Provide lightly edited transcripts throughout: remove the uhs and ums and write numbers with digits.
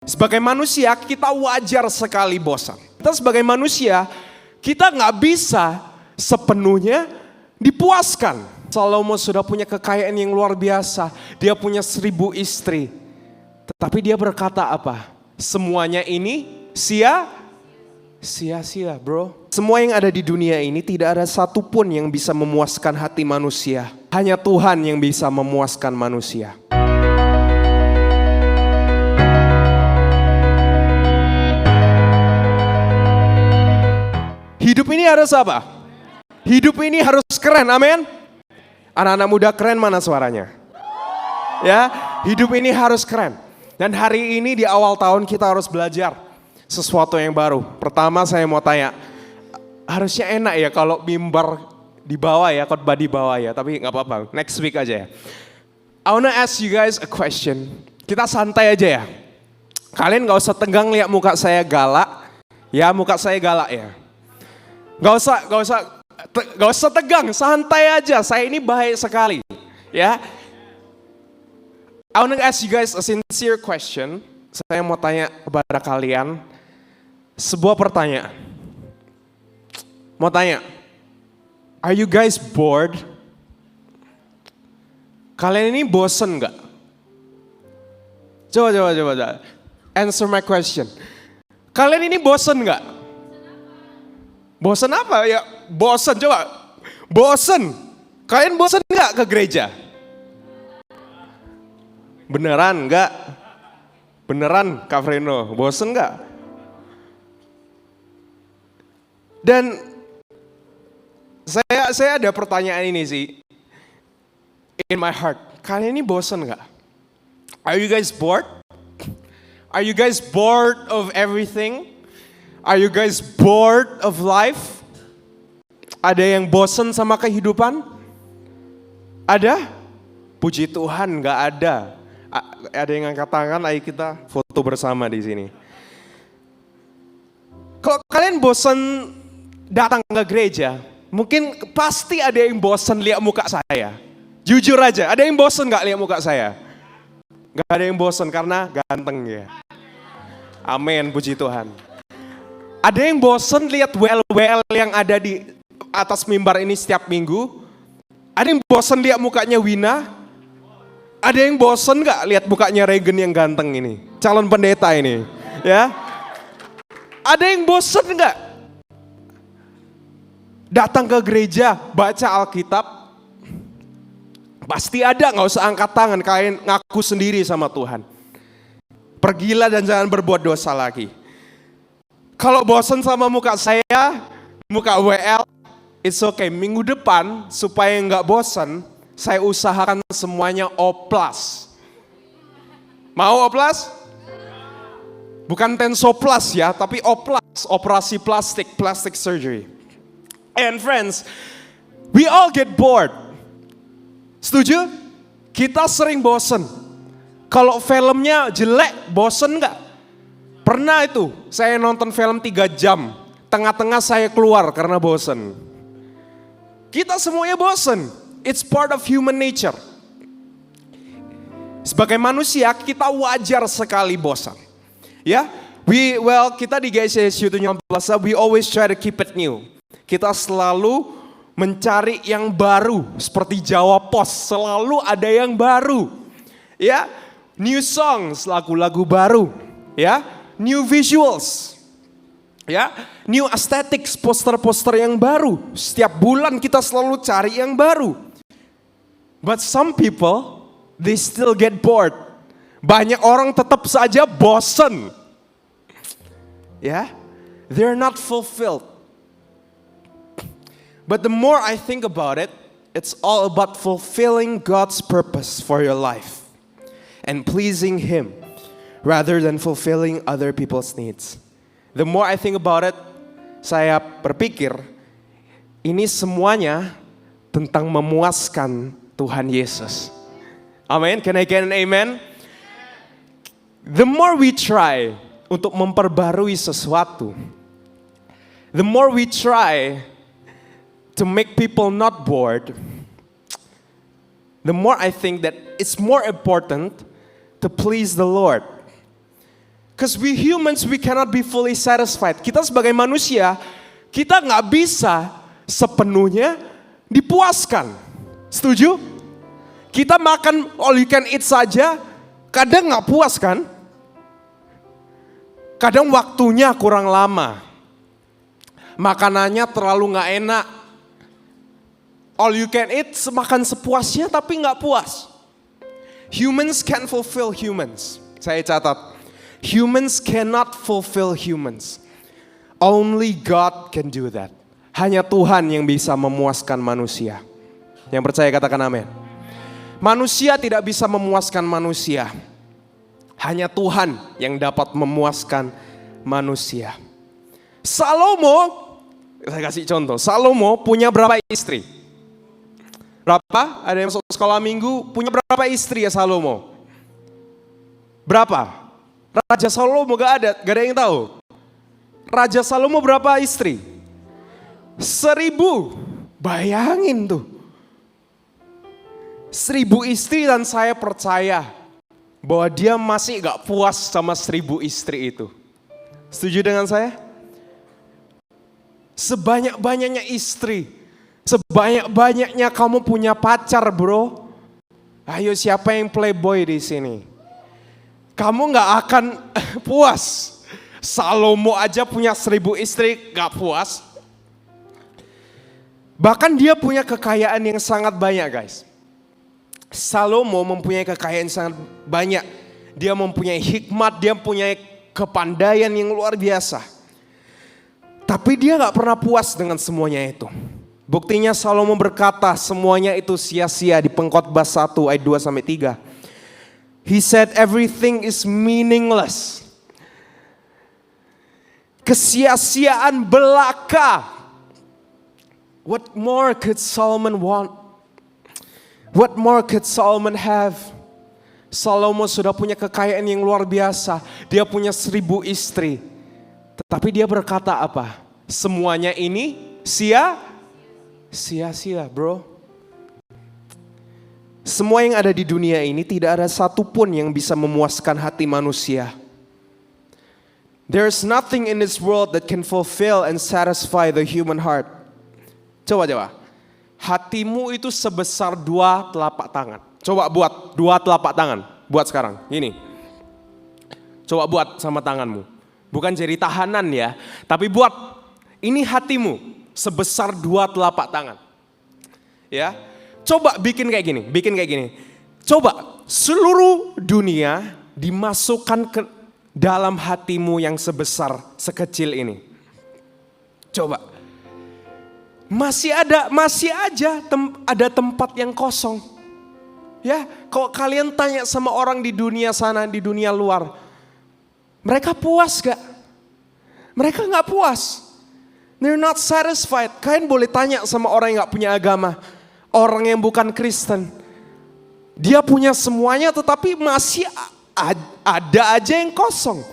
Sebagai manusia kita wajar sekali bosan. Kita sebagai manusia kita nggak bisa sepenuhnya dipuaskan. Salomo sudah punya kekayaan yang luar biasa. Dia punya 1000 istri. Tetapi dia berkata apa? Semuanya ini sia-sia bro. Semua yang ada di dunia ini tidak ada satupun yang bisa memuaskan hati manusia. Hanya Tuhan yang bisa memuaskan manusia. Hidup ini harus apa? Hidup ini harus keren, amin? Anak-anak muda keren mana suaranya? Ya, hidup ini harus keren. Dan hari ini di awal tahun kita harus belajar sesuatu yang baru. Pertama saya mau tanya, harusnya enak ya kalau mimbar di bawah ya, khotbah di bawah ya. Tapi gak apa-apa, next week aja ya. I wanna ask you guys a question. Kita santai aja ya. Kalian gak usah tegang lihat muka saya galak. Ya muka saya galak ya. Gak usah tegang, santai aja. Saya ini baik sekali, ya. I want to ask you guys a sincere question. Saya mau tanya kepada kalian sebuah pertanyaan. Mau tanya, are you guys bored? Kalian ini bosen nggak? Coba. Answer my question. Kalian ini bosen nggak? Bosen apa ya? Bosen coba. Bosen. Kalian bosen nggak ke gereja? Beneran nggak? Beneran Kak Freno, bosen nggak? Dan saya ada pertanyaan ini sih. In my heart. Kalian ini bosen nggak? Are you guys bored? Are you guys bored of everything? Are you guys bored of life? Ada yang bosen sama kehidupan? Ada? Puji Tuhan gak ada. Ada yang angkat tangan, ayo kita foto bersama di sini. Kalau kalian bosen datang ke gereja, mungkin pasti ada yang bosen lihat muka saya. Jujur aja, ada yang bosen gak lihat muka saya? Gak ada yang bosen karena ganteng ya. Amin, puji Tuhan. Ada yang bosen lihat WL yang ada di atas mimbar ini setiap minggu? Ada yang bosen lihat mukanya Wina? Ada yang bosen gak lihat mukanya Regen yang ganteng ini? Calon pendeta ini, ya? Ada yang bosen gak datang ke gereja, baca Alkitab? Pasti ada, gak usah angkat tangan, kalian ngaku sendiri sama Tuhan. Pergilah dan jangan berbuat dosa lagi. Kalau bosan sama muka saya, muka WL, it's okay. Minggu depan supaya nggak bosan, saya usahakan semuanya oplas. Mau oplas? Bukan tensoplas ya, tapi oplas, operasi plastic surgery. And friends, we all get bored. Setuju? Kita sering bosan. Kalau filmnya jelek, bosan nggak? Pernah itu, saya nonton film 3 jam, tengah-tengah saya keluar karena bosen. Kita semuanya bosen, it's part of human nature. Sebagai manusia kita wajar sekali bosan. Ya, kita di GCSU 17, we always try to keep it new. Kita selalu mencari yang baru, seperti Jawa Pos, selalu ada yang baru. Ya, new songs, lagu-lagu baru. Ya. New visuals, ya, new aesthetics, poster-poster yang baru. Setiap bulan kita selalu cari yang baru. But some people, they still get bored. Banyak orang tetap saja bosen. Ya, they're not fulfilled. But the more I think about it, it's all about fulfilling God's purpose for your life and pleasing Him, rather than fulfilling other people's needs. The more I think about it, saya berpikir ini semuanya tentang memuaskan Tuhan Yesus. Amin. Can I get an amen? The more we try untuk memperbarui sesuatu, the more we try to make people not bored, the more I think that it's more important to please the Lord. Because we humans, we cannot be fully satisfied. Kita sebagai manusia, kita nggak bisa sepenuhnya dipuaskan. Setuju? Kita makan all you can eat saja, kadang nggak puas kan? Kadang waktunya kurang lama. Makanannya terlalu nggak enak. All you can eat, makan sepuasnya tapi nggak puas. Humans can fulfill humans. Saya catat. Humans cannot fulfill humans. Only God can do that. Hanya Tuhan yang bisa memuaskan manusia. Yang percaya katakan amin. Manusia tidak bisa memuaskan manusia. Hanya Tuhan yang dapat memuaskan manusia. Salomo, saya kasih contoh. Salomo punya berapa istri? Berapa? Ada yang masuk sekolah minggu punya berapa istri ya Salomo? Berapa? Raja Salomo gak ada yang tahu. Raja Salomo berapa istri? 1.000. Bayangin tuh. 1.000 istri dan saya percaya bahwa dia masih gak puas sama 1.000 istri itu. Setuju dengan saya? Sebanyak-banyaknya istri. Sebanyak-banyaknya kamu punya pacar bro. Ayo siapa yang playboy di sini? Kamu gak akan puas. Salomo aja punya 1.000 istri gak puas. Bahkan dia punya kekayaan yang sangat banyak guys. Salomo mempunyai kekayaan yang sangat banyak. Dia mempunyai hikmat, dia mempunyai kepandaian yang luar biasa. Tapi dia gak pernah puas dengan semuanya itu. Buktinya Salomo berkata semuanya itu sia-sia di Pengkhotbah 1 ayat 2-3. He said everything is meaningless. Kesia-siaan belaka. What more could Solomon want? What more could Solomon have? Salomo sudah punya kekayaan yang luar biasa. Dia punya 1.000 istri. Tetapi dia berkata apa? Semuanya ini sia-sia bro. Semua yang ada di dunia ini tidak ada satupun yang bisa memuaskan hati manusia. There's nothing in this world that can fulfill and satisfy the human heart. Coba. Hatimu itu sebesar 2 telapak tangan. Coba buat 2 telapak tangan. Buat sekarang, gini. Coba buat sama tanganmu. Bukan jadi tahanan ya. Tapi buat, ini hatimu sebesar 2 telapak tangan. Ya. Coba bikin kayak gini. Coba seluruh dunia dimasukkan ke dalam hatimu yang sebesar sekecil ini. Coba. Masih aja ada tempat yang kosong. Ya, kalau kalian tanya sama orang di dunia sana, di dunia luar, mereka puas gak? Mereka gak puas. They're not satisfied. Kalian boleh tanya sama orang yang gak punya agama, orang yang bukan Kristen. Dia punya semuanya tetapi masih ada aja yang kosong.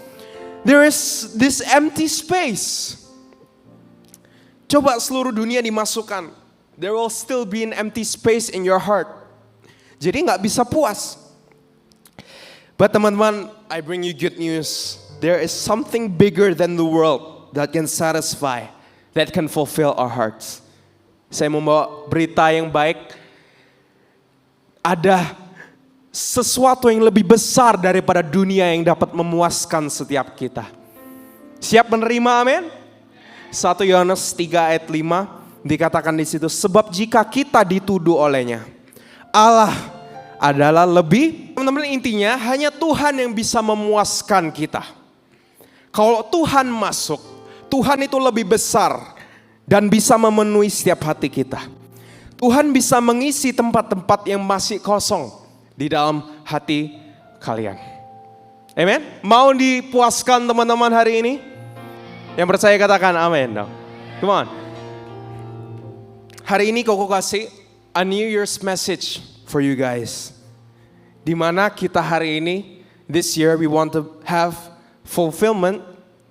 There is this empty space. Coba seluruh dunia dimasukkan. There will still be an empty space in your heart. Jadi gak bisa puas. But teman-teman, I bring you good news. There is something bigger than the world that can satisfy, that can fulfill our hearts. Saya membawa berita yang baik. Ada sesuatu yang lebih besar daripada dunia yang dapat memuaskan setiap kita. Siap menerima, amin? 1 Yohanes 3 ayat 5 dikatakan di situ, sebab jika kita dituduh olehnya, Allah adalah lebih, teman-teman, intinya hanya Tuhan yang bisa memuaskan kita. Kalau Tuhan masuk, Tuhan itu lebih besar dan bisa memenuhi setiap hati kita. Tuhan bisa mengisi tempat-tempat yang masih kosong di dalam hati kalian. Amen. Mau dipuaskan teman-teman hari ini? Yang percaya katakan amin dong. Come on. Hari ini Koko kasih a New Year's message for you guys. Dimana kita hari ini, this year we want to have fulfillment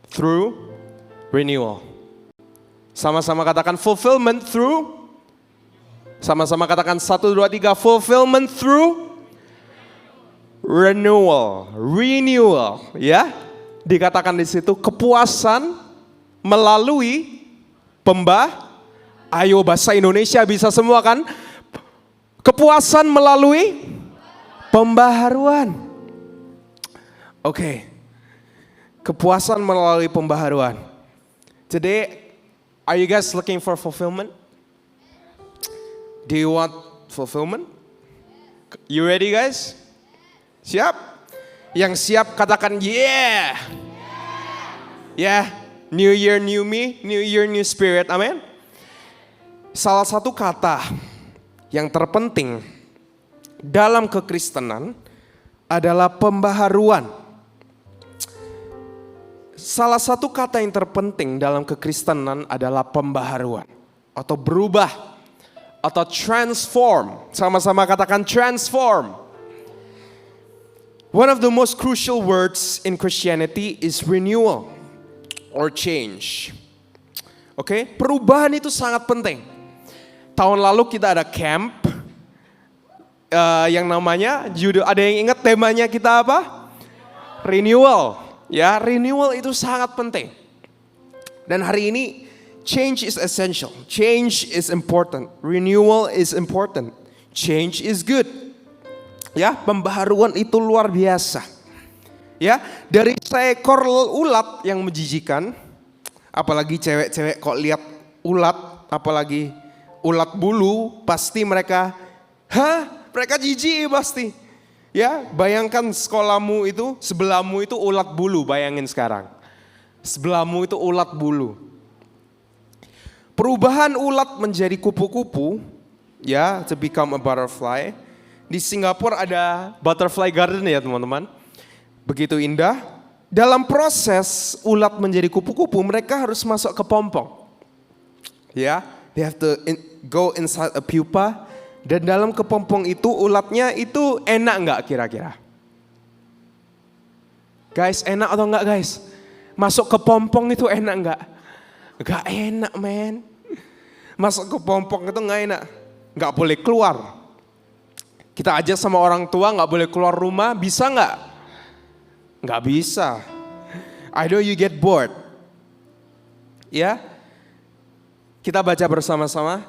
through renewal. Sama-sama katakan fulfillment through. Sama-sama katakan 1, 2, 3, fulfillment through renewal. Renewal, ya. dikatakan di situ kepuasan melalui ayo bahasa Indonesia bisa semua kan? Kepuasan melalui pembaharuan. Oke. Kepuasan melalui pembaharuan. Today, are you guys looking for fulfillment? Do you want fulfillment? You ready guys? Siap? Yang siap katakan yeah. Yeah. New year, new me. New year, new spirit. Amin. Salah satu kata yang terpenting dalam kekristenan adalah pembaharuan. Salah satu kata yang terpenting dalam kekristenan adalah pembaharuan atau berubah atau transform. Sama-sama katakan transform. One of the most crucial words in Christianity is renewal or change. Oke, perubahan itu sangat penting. Tahun lalu kita ada camp yang namanya, ada yang ingat temanya kita apa? Renewal. Ya, renewal itu sangat penting. Dan hari ini change is essential. Change is important. Renewal is important. Change is good. Ya, pembaharuan itu luar biasa. Ya, dari seekor ulat yang menjijikan, apalagi cewek-cewek kok lihat ulat, apalagi ulat bulu, pasti mereka jijik pasti. Ya, bayangkan sekolahmu itu, sebelahmu itu ulat bulu, bayangin sekarang. Sebelahmu itu ulat bulu. Perubahan ulat menjadi kupu-kupu, ya, to become a butterfly. Di Singapura ada butterfly garden ya teman-teman. Begitu indah. Dalam proses ulat menjadi kupu-kupu, mereka harus masuk ke pompong. Ya, they have to go inside a pupa. Dan dalam kepompong itu ulatnya itu enak nggak kira-kira? Guys, enak atau enggak guys? Masuk ke pompong itu enak nggak? Nggak enak men. Masuk ke pompong itu nggak enak. Nggak boleh keluar. Kita aja sama orang tua nggak boleh keluar rumah, bisa nggak? Nggak bisa. I know you get bored. Ya, kita baca bersama-sama.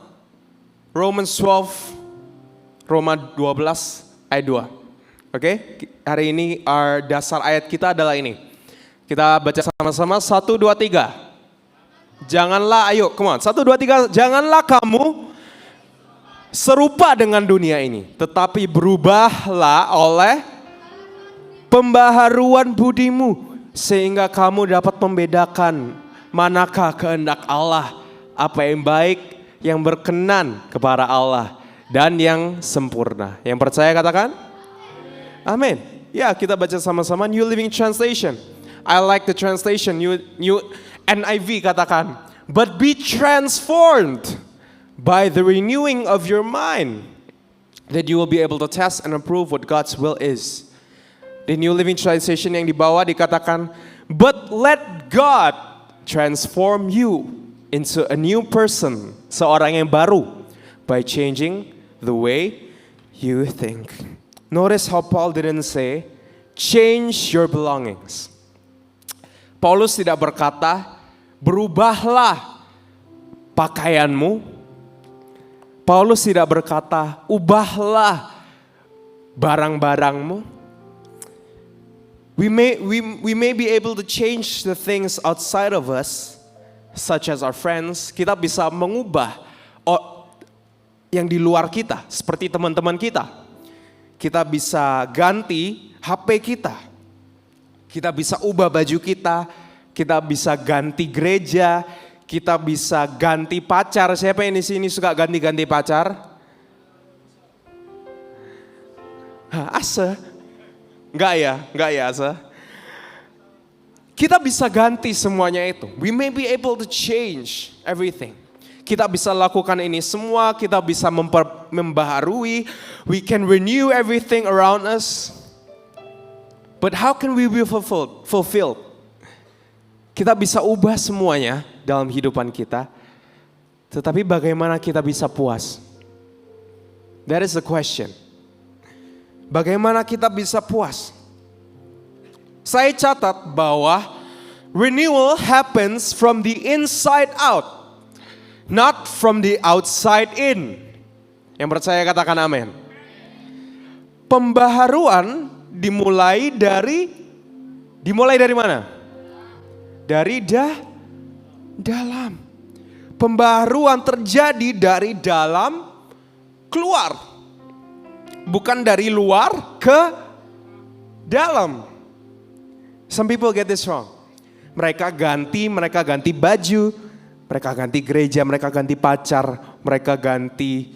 Romans 12. Roma 12 ayat 2. Oke, hari ini dasar ayat kita adalah ini. Kita baca sama-sama 1, 2, 3. Janganlah, ayo come on. 1, 2, 3. Janganlah kamu serupa dengan dunia ini. Tetapi berubahlah oleh pembaharuan budimu. Sehingga kamu dapat membedakan manakah kehendak Allah. Apa yang baik, yang berkenan kepada Allah. Dan yang sempurna. Yang percaya katakan? Amin. Ya, kita baca sama-sama New Living Translation. I like the translation. New NIV katakan. But be transformed by the renewing of your mind, that you will be able to test and approve what God's will is. The New Living Translation yang di bawah dikatakan, but let God transform you into a new person, seorang yang baru, by changing the way you think. Notice how Paul didn't say, change your belongings. Paulus tidak berkata, berubahlah pakaianmu. Paulus tidak berkata, ubahlah barang-barangmu. We may be able to change the things outside of us, such as our friends. Kita bisa mengubah yang di luar kita, seperti teman-teman kita. Kita bisa ganti HP kita. Kita bisa ubah baju kita. Kita bisa ganti gereja. Kita bisa ganti pacar. Siapa yang di sini suka ganti-ganti pacar? Asa? Enggak ya Asa? Kita bisa ganti semuanya itu. We may be able to change everything. Kita bisa lakukan ini semua, kita bisa membaharui, we can renew everything around us. But how can we be fulfilled? Kita bisa ubah semuanya dalam kehidupan kita, tetapi bagaimana kita bisa puas? That is the question. Bagaimana kita bisa puas? Saya catat bahwa renewal happens from the inside out, not from the outside in. Yang percaya katakan amin. Pembaharuan dimulai dari mana? Dari dalam. Pembaharuan terjadi dari dalam keluar. Bukan dari luar ke dalam. Some people get this wrong. Mereka ganti baju, mereka ganti gereja, mereka ganti pacar, mereka ganti,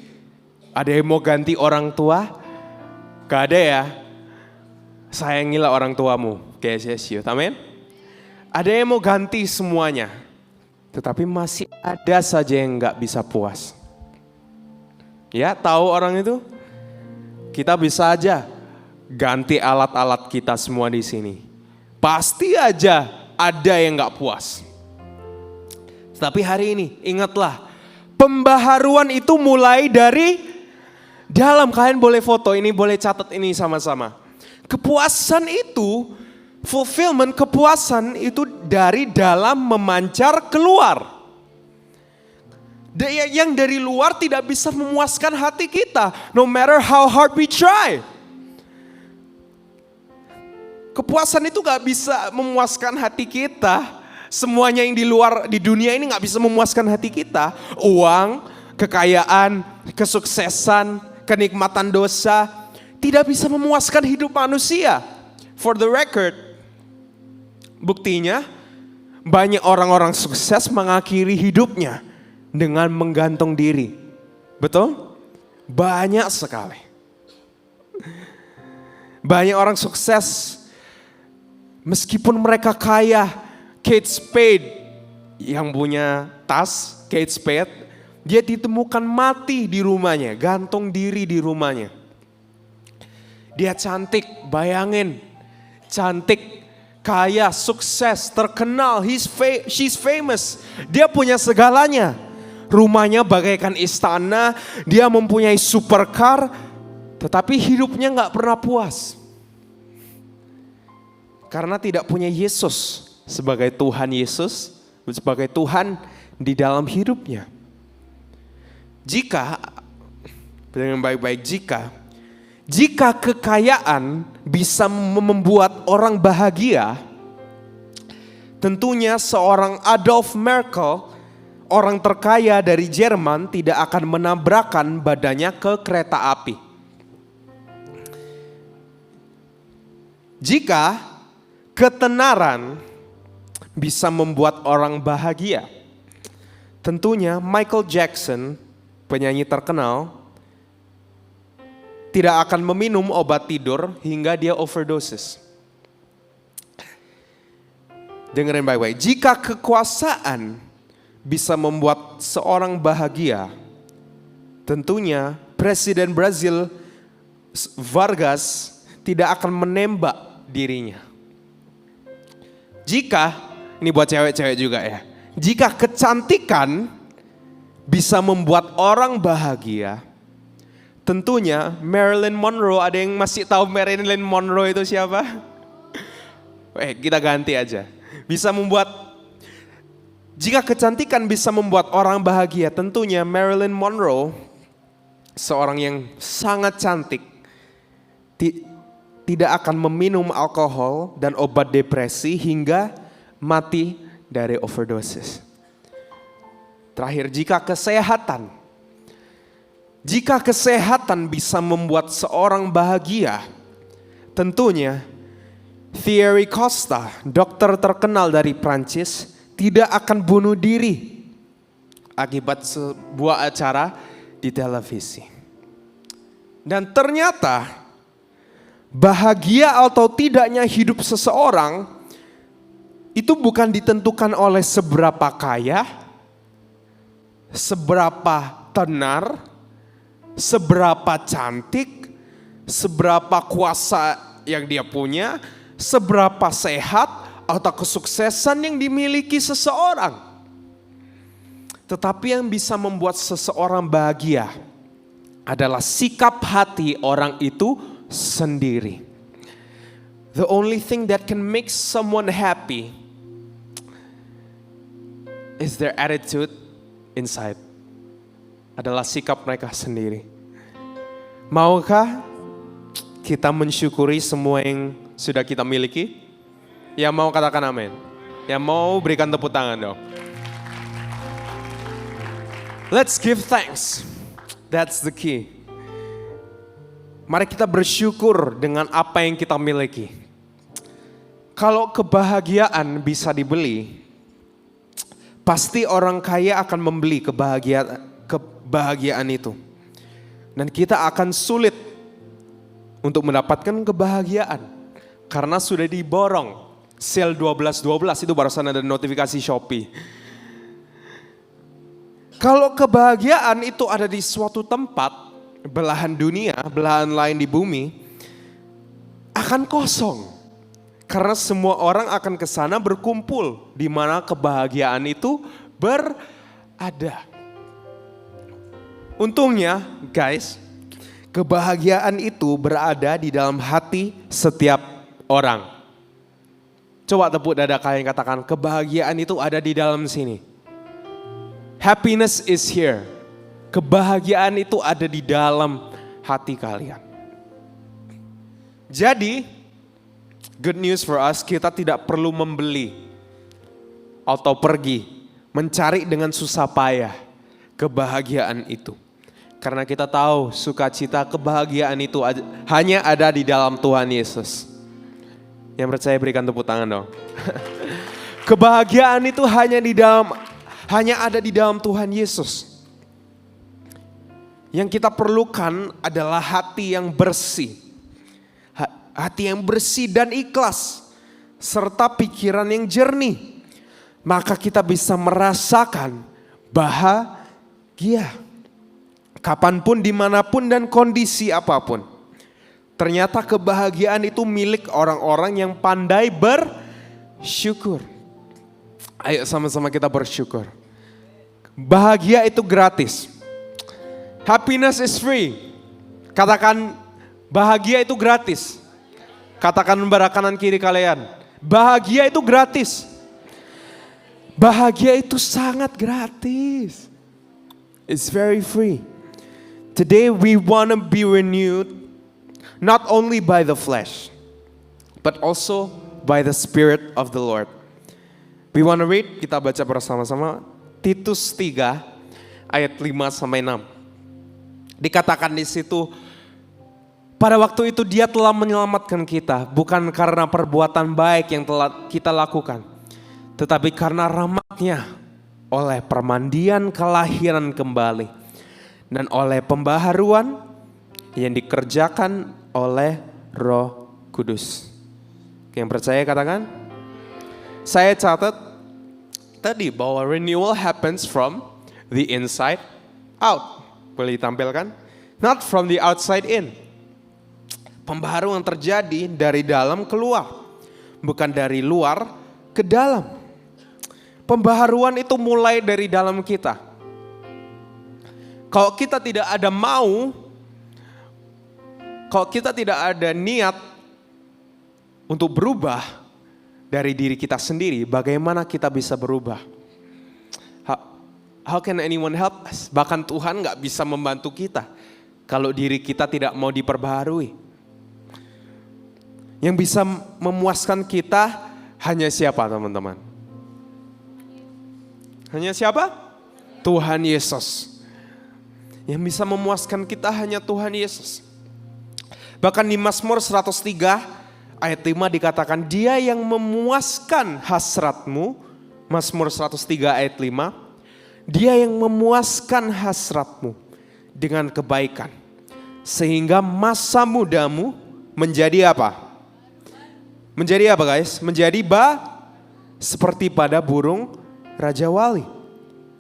ada yang mau ganti orang tua? Gak ada ya. Sayangilah orang tuamu, KSSU, amin. Ada yang mau ganti semuanya, tetapi masih ada saja yang gak bisa puas. Ya, tahu orang itu? Kita bisa aja ganti alat-alat kita semua di sini. Pasti aja ada yang gak puas. Tapi hari ini ingatlah, pembaharuan itu mulai dari dalam. Kalian boleh foto ini, boleh catat ini sama-sama. Kepuasan itu, fulfillment kepuasan itu dari dalam memancar keluar. Yang dari luar tidak bisa memuaskan hati kita, no matter how hard we try. Kepuasan itu gak bisa memuaskan hati kita. Semuanya yang di luar di dunia ini gak bisa memuaskan hati kita. Uang, kekayaan, kesuksesan, kenikmatan dosa tidak bisa memuaskan hidup manusia. For the record, buktinya banyak orang-orang sukses mengakhiri hidupnya dengan menggantung diri. Betul? Banyak sekali. Banyak orang sukses meskipun mereka kaya. Kate Spade yang punya tas, Kate Spade, dia ditemukan mati di rumahnya, gantung diri di rumahnya. Dia cantik, bayangin, cantik, kaya, sukses, terkenal, she's famous. Dia punya segalanya. Rumahnya bagaikan istana, dia mempunyai supercar, tetapi hidupnya gak pernah puas. Karena tidak punya Yesus sebagai Tuhan Yesus, sebagai Tuhan di dalam hidupnya. Jika, dengan baik-baik jika kekayaan bisa membuat orang bahagia, tentunya seorang Adolf Merkel, orang terkaya dari Jerman, tidak akan menabrakkan badannya ke kereta api. Jika ketenaran bisa membuat orang bahagia, tentunya Michael Jackson, penyanyi terkenal, tidak akan meminum obat tidur hingga dia overdosis. Dengerin baik-baik, jika kekuasaan bisa membuat seorang bahagia, tentunya Presiden Brazil Vargas tidak akan menembak dirinya. Jika, ini buat cewek-cewek juga ya, jika kecantikan bisa membuat orang bahagia, tentunya Marilyn Monroe, ada yang masih tahu Marilyn Monroe itu siapa? Kita ganti aja. Jika kecantikan bisa membuat orang bahagia, tentunya Marilyn Monroe, seorang yang sangat cantik, tidak akan meminum alkohol dan obat depresi hingga mati dari overdosis. Terakhir, jika kesehatan bisa membuat seorang bahagia, tentunya Thierry Costa, dokter terkenal dari Prancis, tidak akan bunuh diri akibat sebuah acara di televisi. Dan ternyata bahagia atau tidaknya hidup seseorang itu bukan ditentukan oleh seberapa kaya, seberapa tenar, seberapa cantik, seberapa kuasa yang dia punya, seberapa sehat atau kesuksesan yang dimiliki seseorang. Tetapi yang bisa membuat seseorang bahagia adalah sikap hati orang itu sendiri. the only thing that can make someone happy is their attitude inside. Adalah sikap mereka sendiri. Maukah kita mensyukuri semua yang sudah kita miliki? Yang mau katakan amin. Yang mau berikan tepuk tangan dong. Let's give thanks. That's the key. Mari kita bersyukur dengan apa yang kita miliki. Kalau kebahagiaan bisa dibeli, pasti orang kaya akan membeli kebahagiaan itu. Dan kita akan sulit untuk mendapatkan kebahagiaan. Karena sudah diborong. Sale 12.12 itu barusan ada notifikasi Shopee. Kalau kebahagiaan itu ada di suatu tempat, belahan dunia, belahan lain di bumi, akan kosong. Karena semua orang akan ke sana berkumpul, di mana kebahagiaan itu berada. Untungnya, guys, kebahagiaan itu berada di dalam hati setiap orang. Coba tepuk dada kalian katakan, kebahagiaan itu ada di dalam sini. Happiness is here. Kebahagiaan itu ada di dalam hati kalian. Jadi, good news for us, kita tidak perlu membeli atau pergi mencari dengan susah payah kebahagiaan itu. Karena kita tahu sukacita kebahagiaan itu hanya ada di dalam Tuhan Yesus. Yang percaya berikan tepuk tangan dong. Kebahagiaan itu hanya ada di dalam Tuhan Yesus. Yang kita perlukan adalah hati yang bersih. Hati yang bersih dan ikhlas. Serta pikiran yang jernih. Maka kita bisa merasakan bahagia. Kapanpun, dimanapun, dan kondisi apapun. Ternyata kebahagiaan itu milik orang-orang yang pandai bersyukur. Ayo sama-sama kita bersyukur. Bahagia itu gratis. Happiness is free. Katakan bahagia itu gratis. Katakan belah kanan kiri kalian. Bahagia itu gratis. Bahagia itu sangat gratis. It's very free. Today we want to be renewed. Not only by the flesh, but also by the Spirit of the Lord. We want to read, kita baca bersama-sama, Titus 3 ayat 5-6. Dikatakan di situ, pada waktu itu Dia telah menyelamatkan kita, bukan karena perbuatan baik yang telah kita lakukan, tetapi karena rahmat-Nya oleh permandian kelahiran kembali dan oleh pembaharuan yang dikerjakan oleh Roh Kudus. Yang percaya katakan. Saya catat tadi bahwa renewal happens from the inside out. Boleh ditampilkan? Not from the outside in. Pembaharuan terjadi dari dalam keluar. Bukan dari luar ke dalam. Pembaharuan itu mulai dari dalam kita. Kalau kita tidak ada kalau kita tidak ada niat untuk berubah dari diri kita sendiri, bagaimana kita bisa berubah? How can anyone help us? Bahkan Tuhan gak bisa membantu kita kalau diri kita tidak mau diperbaharui. Yang bisa memuaskan kita hanya siapa, teman-teman? Hanya siapa? Tuhan Yesus. Yang bisa memuaskan kita hanya Tuhan Yesus. Bahkan di Mazmur 103 ayat 5 dikatakan, Dia yang memuaskan hasratmu. Mazmur 103 ayat 5. Dia yang memuaskan hasratmu dengan kebaikan. Sehingga masa mudamu menjadi apa? Menjadi apa guys? Menjadi seperti pada burung Raja Wali.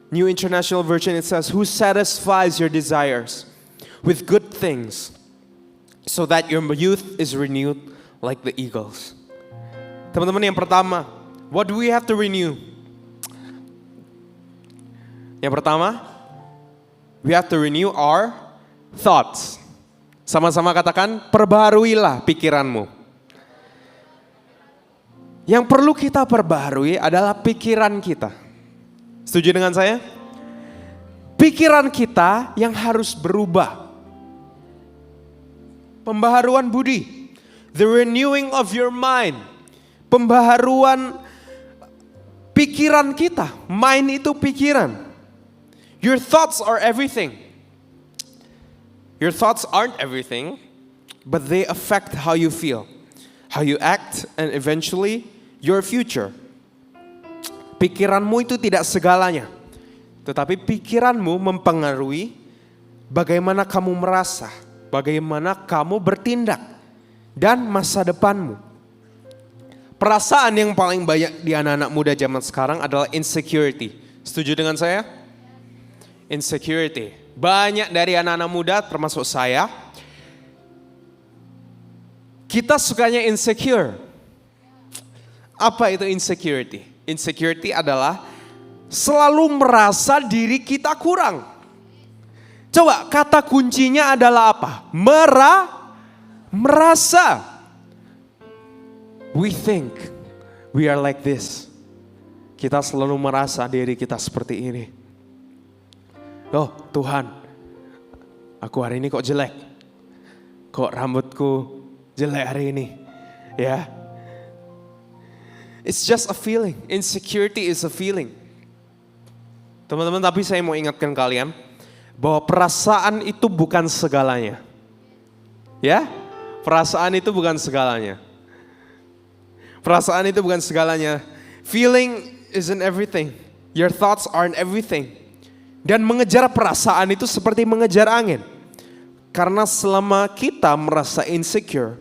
New International Version it says, who satisfies your desires with good things, so that your youth is renewed like the eagles. Teman-teman, yang pertama, what do we have to renew? Yang pertama, we have to renew our thoughts. Sama-sama katakan, perbaharuilah pikiranmu. Yang perlu kita perbaharui adalah pikiran kita. Setuju dengan saya? Pikiran kita yang harus berubah. Pembaharuan budi. The renewing of your mind. Pembaharuan pikiran kita. Mind itu pikiran. Your thoughts are everything. Your thoughts aren't everything, but they affect how you feel, how you act, and eventually your future. Pikiranmu itu tidak segalanya, tetapi pikiranmu mempengaruhi bagaimana kamu merasa, bagaimana kamu bertindak, dan masa depanmu. Perasaan yang paling banyak di anak-anak muda zaman sekarang adalah insecurity. Setuju dengan saya? Insecurity. Banyak dari anak-anak muda termasuk saya, kita sukanya insecure. Apa itu insecurity? Insecurity adalah selalu merasa diri kita kurang. Coba kata kuncinya adalah apa? Merasa. We think we are like this. Kita selalu merasa diri kita seperti ini. Oh Tuhan, aku hari ini kok jelek. Kok rambutku jelek hari ini. Ya. It's just a feeling. Insecurity is a feeling. Teman-teman, tapi saya mau ingatkan kalian bahwa perasaan itu bukan segalanya. Ya, perasaan itu bukan segalanya. Perasaan itu bukan segalanya. Feeling isn't everything. Your thoughts aren't everything. Dan mengejar perasaan itu seperti mengejar angin. Karena selama kita merasa insecure,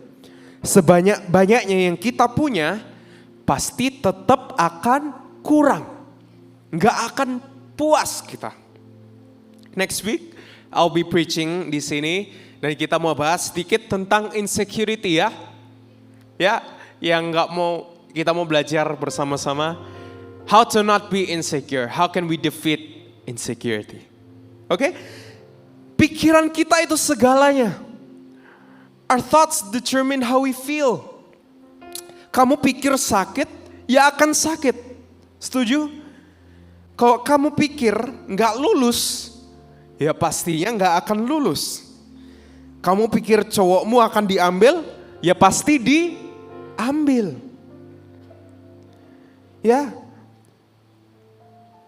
sebanyak-banyaknya yang kita punya pasti tetap akan kurang. Nggak akan puas kita. Next week I'll be preaching di sini dan kita mau bahas sedikit tentang insecurity ya. Ya, yang kita mau belajar bersama-sama how to not be insecure. How can we defeat insecurity? Oke? Pikiran kita itu segalanya. Our thoughts determine how we feel. Kamu pikir sakit, ya akan sakit. Setuju? Kalau kamu pikir nggak lulus, ya pastinya nggak akan lulus. Kamu pikir cowokmu akan diambil, ya pasti diambil. Ya,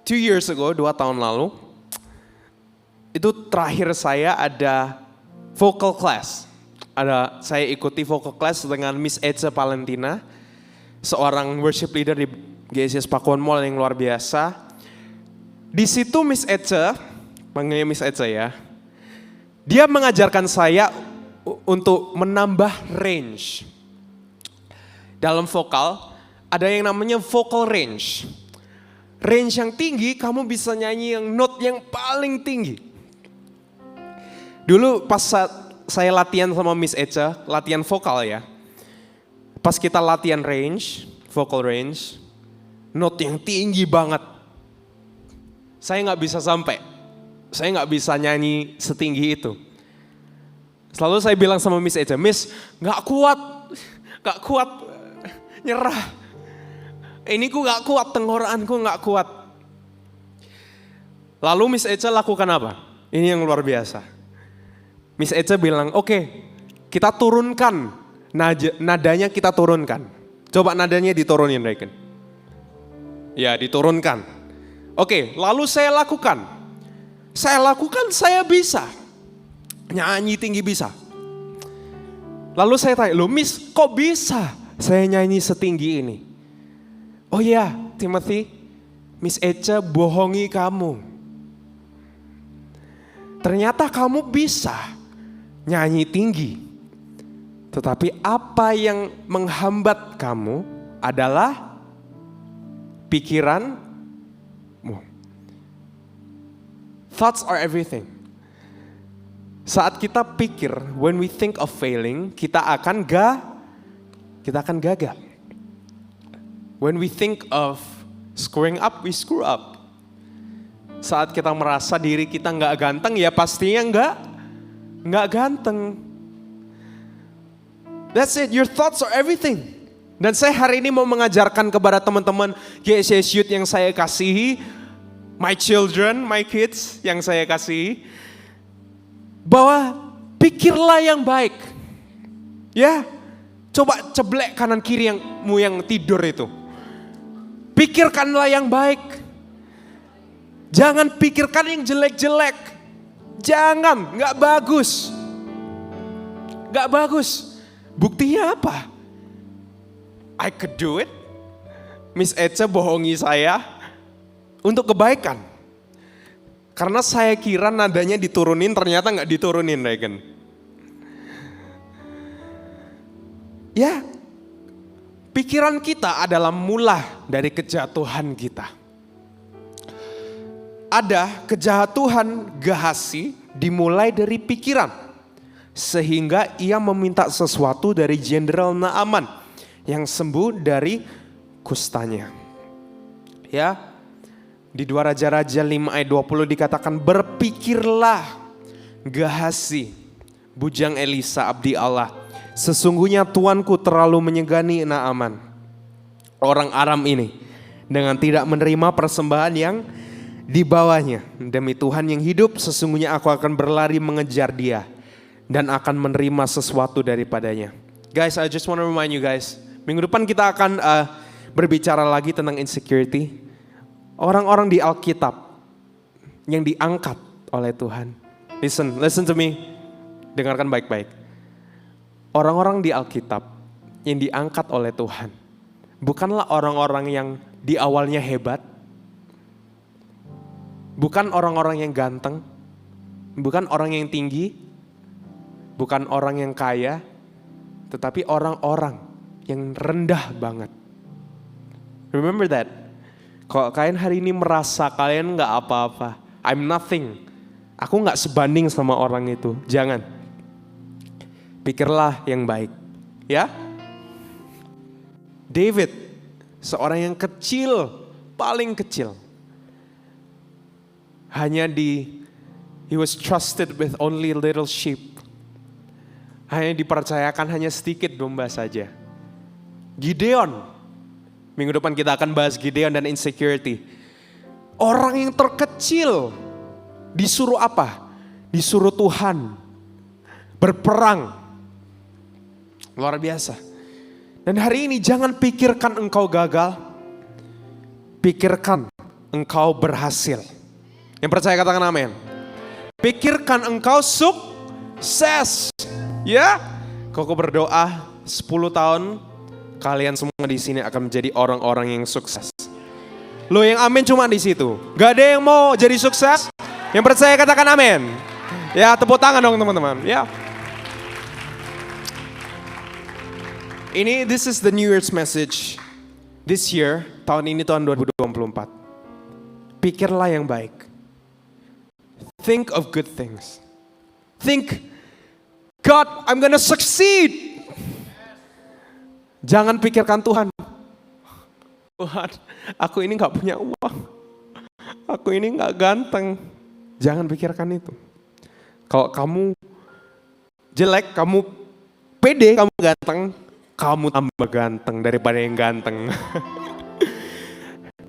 2 years ago, 2 tahun lalu, itu terakhir saya ada vocal class. Saya ikuti vocal class dengan Miss Eca Valentina, seorang worship leader di GSS Pakuan Mall yang luar biasa. Di situ Miss Eca, panggilnya Miss Eca ya, dia mengajarkan saya untuk menambah range. Dalam vokal ada yang namanya vocal range. Range yang tinggi, kamu bisa nyanyi yang note yang paling tinggi. Dulu pas saya latihan sama Miss Eca, latihan vokal ya. Pas kita latihan range, vocal range, note yang tinggi banget. Saya nggak bisa sampai, saya nggak bisa nyanyi setinggi itu. Selalu saya bilang sama Miss Eca, Miss nggak kuat, nyerah. Ini ku nggak kuat, tenggorokanku nggak kuat. Lalu Miss Eca lakukan apa? Ini yang luar biasa. Miss Eca bilang, oke, kita turunkan, nadanya kita turunkan. Coba nadanya diturunin, Reken. Ya, diturunkan. Oke, lalu saya lakukan. Saya bisa. Nyanyi tinggi bisa. Lalu saya tanya, loh Miss, kok bisa saya nyanyi setinggi ini? Oh iya, Timothy, Miss Eca bohongi kamu. Ternyata kamu bisa nyanyi tinggi. Tetapi apa yang menghambat kamu adalah pikiranmu. Thoughts are everything. Saat kita pikir, when we think of failing, kita akan gagal. When we think of screwing up, we screw up. Saat kita merasa diri kita nggak ganteng, ya pastinya nggak ganteng. That's it, your thoughts are everything. Dan saya hari ini mau mengajarkan kepada teman-teman GSS Youth yang saya kasihi, my children, my kids yang saya kasihi, bahwa pikirlah yang baik. Ya, coba ceblek kanan kiri yang tidur itu. Pikirkanlah yang baik. Jangan pikirkan yang jelek-jelek. Jangan, gak bagus. Gak bagus. Buktinya apa? I could do it. Miss Ece bohongi saya untuk kebaikan. Karena saya kira nadanya diturunin, ternyata gak diturunin, Regen. Ya, pikiran kita adalah mula dari kejatuhan kita. Ada kejatuhan Gehazi dimulai dari pikiran. Sehingga ia meminta sesuatu dari Jenderal Naaman yang sembuh dari kustanya. Ya, di 2 Raja-Raja 5 ayat 20 dikatakan, berpikirlah Gehazi, bujang Elisa abdi Allah, sesungguhnya tuanku terlalu menyegani Naaman, orang Aram ini, dengan tidak menerima persembahan yang dibawanya. Demi Tuhan yang hidup, sesungguhnya aku akan berlari mengejar dia dan akan menerima sesuatu daripadanya. Guys, I just want to remind you guys, minggu depan kita akan berbicara lagi tentang insecurity. Orang-orang di Alkitab yang diangkat oleh Tuhan. Listen to me. Dengarkan baik-baik. Orang-orang di Alkitab yang diangkat oleh Tuhan bukanlah orang-orang yang di awalnya hebat. Bukan orang-orang yang ganteng, bukan orang yang tinggi, bukan orang yang kaya, tetapi orang-orang yang rendah banget. Remember that. Kalau kalian hari ini merasa kalian gak apa-apa, I'm nothing, aku gak sebanding sama orang itu, jangan. Pikirlah yang baik, ya. David, seorang yang kecil, paling kecil. He was trusted with only little sheep. Hanya dipercayakan hanya sedikit domba saja. Gideon, minggu depan kita akan bahas Gideon dan insecurity. Orang yang terkecil, disuruh apa? Disuruh Tuhan berperang. Luar biasa. Dan hari ini jangan pikirkan engkau gagal, pikirkan engkau berhasil. Yang percaya katakan amin. Pikirkan engkau sukses. Ya, kau berdoa 10 tahun kalian semua di sini akan menjadi orang-orang yang sukses. Lo yang amin cuma di situ. Gak ada yang mau jadi sukses? Yang percaya katakan amin. Ya, tepuk tangan dong teman-teman. Ya. This is the New Year's message. This year, tahun ini tahun 2024. Pikirlah yang baik. Think of good things. Think, God, I'm gonna succeed. Jangan pikirkan Tuhan. Tuhan, aku ini gak punya uang. Aku ini gak ganteng. Jangan pikirkan itu. Kalau kamu jelek, kamu pede, kamu ganteng, kamu tambah ganteng daripada yang ganteng.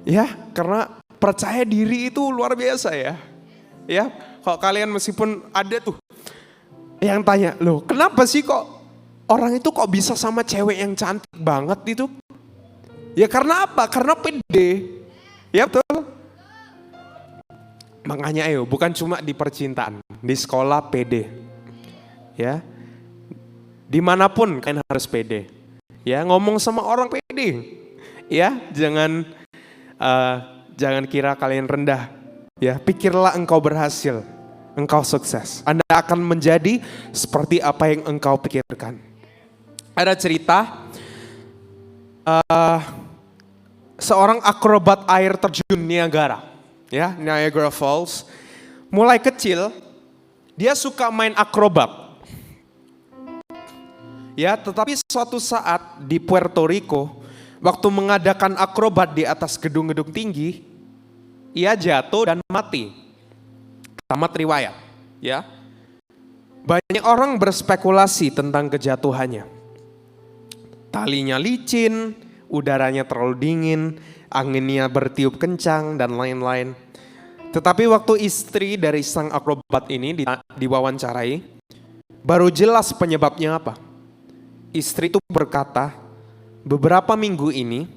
Ya, karena percaya diri itu luar biasa ya. Ya, kalau kalian meskipun ada tuh yang tanya, loh kenapa sih kok orang itu kok bisa sama cewek yang cantik banget itu? Ya karena apa? Karena pede. Ya betul. Makanya ayo, bukan cuma di percintaan, di sekolah pede. Ya, dimanapun kalian harus pede. Ya, ngomong sama orang pede. Ya, jangan kira kalian rendah. Ya, pikirlah engkau berhasil, engkau sukses. Anda akan menjadi seperti apa yang engkau pikirkan. Ada cerita seorang akrobat air terjun Niagara, ya Niagara Falls. Mulai kecil dia suka main akrobat. Ya, tetapi suatu saat di Puerto Rico, waktu mengadakan akrobat di atas gedung-gedung tinggi, ia jatuh dan mati. Tamat riwayat, ya. Banyak orang berspekulasi tentang kejatuhannya. talinya licin, udaranya terlalu dingin, anginnya bertiup kencang, dan lain-lain. Tetapi waktu istri dari sang akrobat ini diwawancarai, baru jelas penyebabnya apa. Istri itu berkata, beberapa minggu ini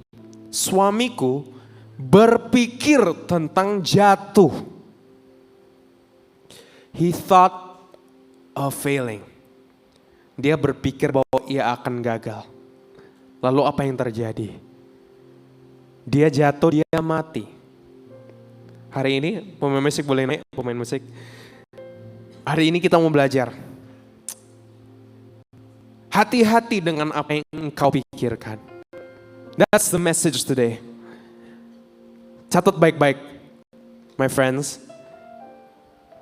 suamiku berpikir tentang jatuh. He thought of failing. Dia berpikir bahwa ia akan gagal. Lalu apa yang terjadi? Dia jatuh, dia mati. Hari ini pemain musik boleh naik, pemain musik. Hari ini kita mau belajar. Hati-hati dengan apa yang engkau pikirkan. That's the message today. Catat baik-baik, my friends.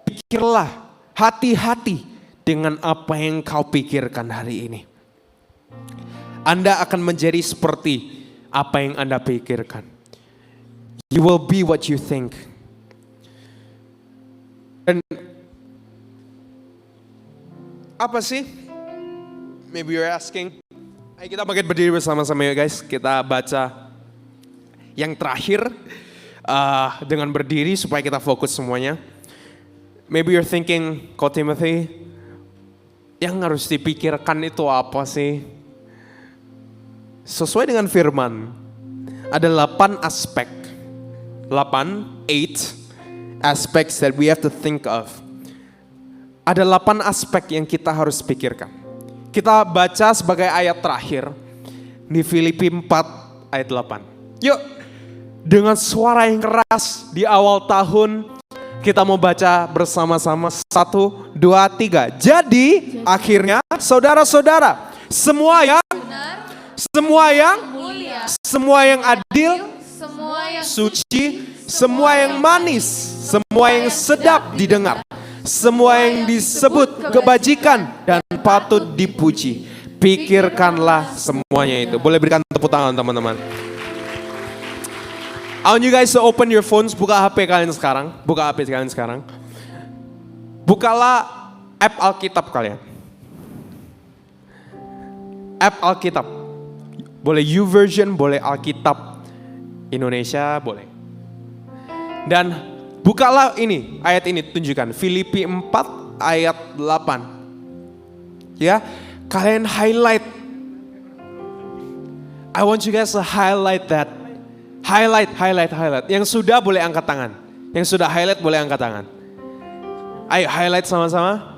Pikirlah, hati-hati dengan apa yang kau pikirkan hari ini. Anda akan menjadi seperti apa yang Anda pikirkan. You will be what you think. Dan apa sih? Maybe you're asking. Ayo kita bangkit berdiri bersama-sama ya guys. Kita baca yang terakhir dengan berdiri supaya kita fokus semuanya. Maybe you're thinking, Ko Timothy, yang harus dipikirkan itu apa sih? Sesuai dengan firman, ada 8 aspek. 8 aspects that we have to think of. Ada 8 aspek yang kita harus pikirkan. Kita baca sebagai ayat terakhir di Filipi 4 ayat 8. Yuk, dengan suara yang keras di awal tahun, kita mau baca bersama-sama 1, 2, 3. Jadi akhirnya saudara-saudara, semua yang mulia, semua yang adil, semua yang suci, semua yang manis, semua yang sedap didengar, semua yang disebut kebajikan dan patut dipuji. Pikirkanlah semuanya itu. Boleh berikan tepuk tangan teman-teman. I want you guys to open your phones, buka HP kalian sekarang. Buka HP kalian sekarang. Bukalah app Alkitab kalian. App Alkitab. Boleh YouVersion, boleh Alkitab Indonesia, boleh. Dan bukalah ini, ayat ini tunjukkan. Filipi 4 ayat 8. Ya, kalian highlight. I want you guys to highlight that. Highlight. Yang sudah boleh angkat tangan. Yang sudah highlight boleh angkat tangan. Ayo highlight sama-sama.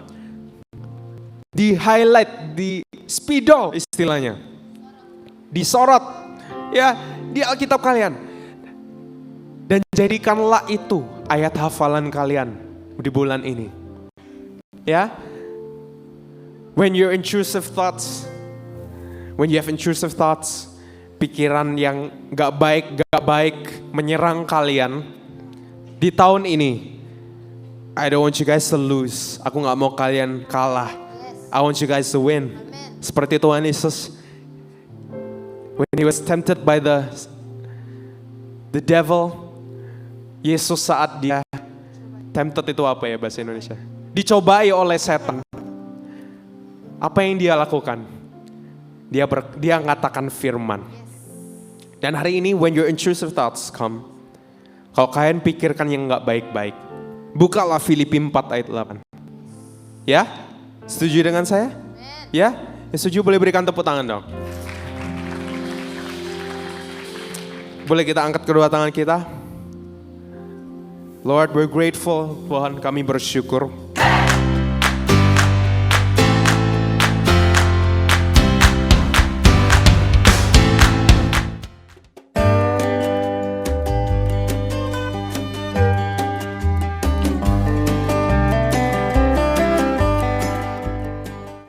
Di highlight, di spidol istilahnya. Disorot. Ya, di Alkitab kalian. Dan jadikanlah itu ayat hafalan kalian di bulan ini. Ya. When you have intrusive thoughts, pikiran yang gak baik menyerang kalian di tahun ini, I don't want you guys to lose. Aku gak mau kalian kalah. I want you guys to win. Seperti Tuhan Yesus, when he was tempted by the devil, Yesus saat dia tempted itu apa ya bahasa Indonesia? Dicobai oleh setan. Apa yang dia lakukan? Dia mengatakan firman. Dan hari ini when your intrusive thoughts come, kalau kalian pikirkan yang gak baik-baik, bukalah Filipi 4 ayat 8. Ya? Setuju dengan saya? Ya? Yang setuju boleh berikan tepuk tangan dong. Boleh kita angkat kedua tangan kita? Lord, we're grateful, Tuhan, kami bersyukur